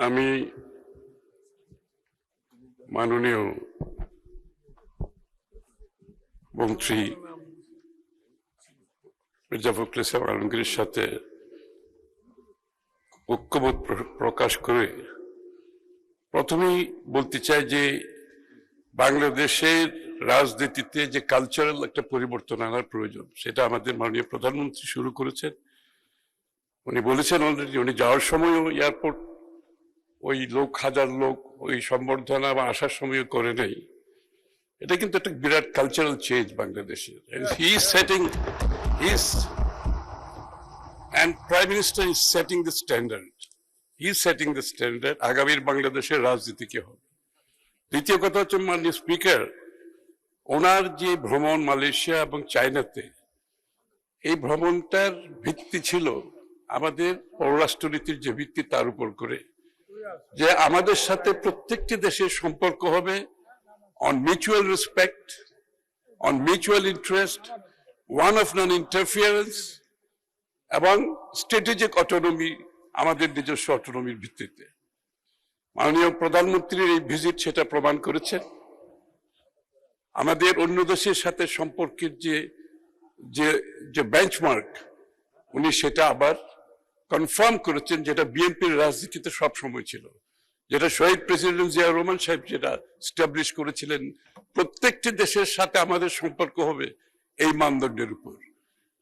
আমি মাননীয় মন্ত্রী মির্জা ফখরুল ইসলাম আলমগীরের সাথে ঐক্যমত প্রকাশ করে প্রথমেই বলতে চাই যে বাংলাদেশের রাজনীতিতে যে কালচারাল একটা পরিবর্তন আনার প্রয়োজন, সেটা আমাদের মাননীয় প্রধানমন্ত্রী শুরু করেছেন। উনি বলেছেন অলরেডি, উনি যাওয়ার সময়ও এয়ারপোর্ট ওই হাজার লোক ওই সম্বর্ধনা বা আসার সময় করে নাই। এটা কিন্তু একটা বিরাট কালচারাল চেঞ্জ বাংলাদেশের। And Prime Minister is setting the standard. He is setting the standard. আগামীর বাংলাদেশের রাজনীতি কি হবে। দ্বিতীয় কথা হচ্ছে, মাননীয় স্পিকার, ওনার যে ভ্রমণ মালয়েশিয়া এবং চায়নাতে, এই ভ্রমণটার ভিত্তি ছিল আমাদের পররাষ্ট্রনীতির যে ভিত্তি তার উপর করে, যে আমাদের সাথে প্রত্যেকটি দেশের সম্পর্ক হবে on mutual respect, on mutual interest, one of non-interference এবং স্ট্র্যাটেজিক অটোনমি, আমাদের নিজস্ব অটোনমির ভিত্তিতে। মাননীয় প্রধানমন্ত্রীর এই ভিজিট সেটা প্রমাণ করেছেন। আমাদের অন্য দেশের সাথে সম্পর্কের যে বেঞ্চমার্ক, উনি সেটা আবার কনফার্ম করেছেন, যেটা বিএনপির রাজনীতিতে সবসময় ছিল, যেটা শহীদ প্রেসিডেন্ট জিয়াউর রহমান সাহেব যেটা স্টাবলিশ করেছিলেন। প্রত্যেকটি দেশের সাথে আমাদের সম্পর্ক হবে এই মানদণ্ডের উপর।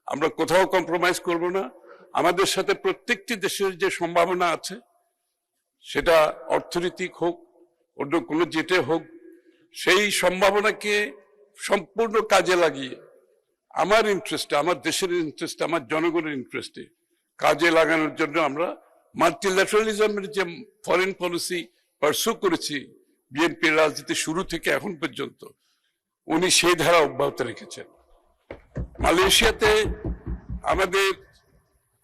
আমরা কোথাও কম্প্রোমাইজ করব না। আমাদের সাথে প্রত্যেকটি দেশের যে সম্ভাবনা আছে, সেটা অর্থনৈতিক হোক, অন্য কোনো জেটে হোক, সেই সম্ভাবনাকে সম্পূর্ণ কাজে লাগিয়ে আমার ইন্টারেস্টে, আমার দেশের ইন্টারেস্টে, আমার জনগণের ইন্টারেস্টে কাজে লাগানোর জন্য আমরা মাল্টিল্যাটারালিজমের যে ফরেন পলিসি পারসু করেছি বিএনপির রাজনীতি শুরু থেকে এখন পর্যন্ত, উনি সেই ধারা অব্যাহত রেখেছেন। মালয়েশিয়াতে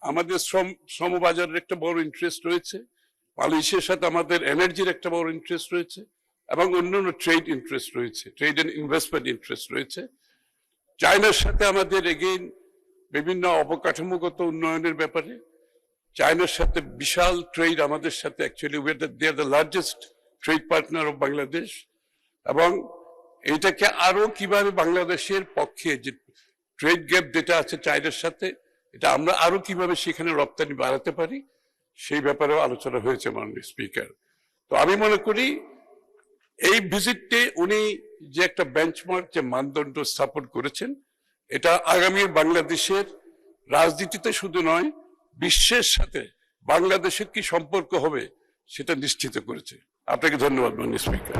আমাদের শ্রমবাজারের একটা বড় ইন্টারেস্ট রয়েছে, মালয়েশিয়ার সাথে আমাদের এনার্জির একটা বড় ইন্টারেস্ট রয়েছে, এবং অন্যান্য ট্রেড ইন্টারেস্ট রয়েছে, ট্রেড এন্ড ইনভেস্টমেন্ট ইন্টারেস্ট রয়েছে। চায়নার সাথে আমাদের এগেইন বিভিন্ন অবকাঠামোগত উন্নয়নের ব্যাপারে, চায়নার সাথে বিশাল ট্রেড আমাদের সাথে, actually they are the largest trade partner of Bangladesh. এবং এটাকে আরো কিভাবে বাংলাদেশের পক্ষে যে ট্রেড গ্যাপ যেটা আছে চায়নার সাথে, এটা আমরা আরো কিভাবে সেখানে রপ্তানি বাড়াতে পারি, সেই ব্যাপারেও আলোচনা হয়েছে মাননীয় স্পিকার। তো আমি মনে করি এই ভিজিটে উনি যে একটা বেঞ্চমার্ক, যে মানদণ্ড স্থাপন করেছেন, এটা আগামী বাংলাদেশের রাজনীতিতে শুধু নয়, বিশ্বের সাথে বাংলাদেশের কি সম্পর্ক হবে সেটা নিশ্চিত করেছে। আপনাকে ধন্যবাদ মাননীয় স্পিকার।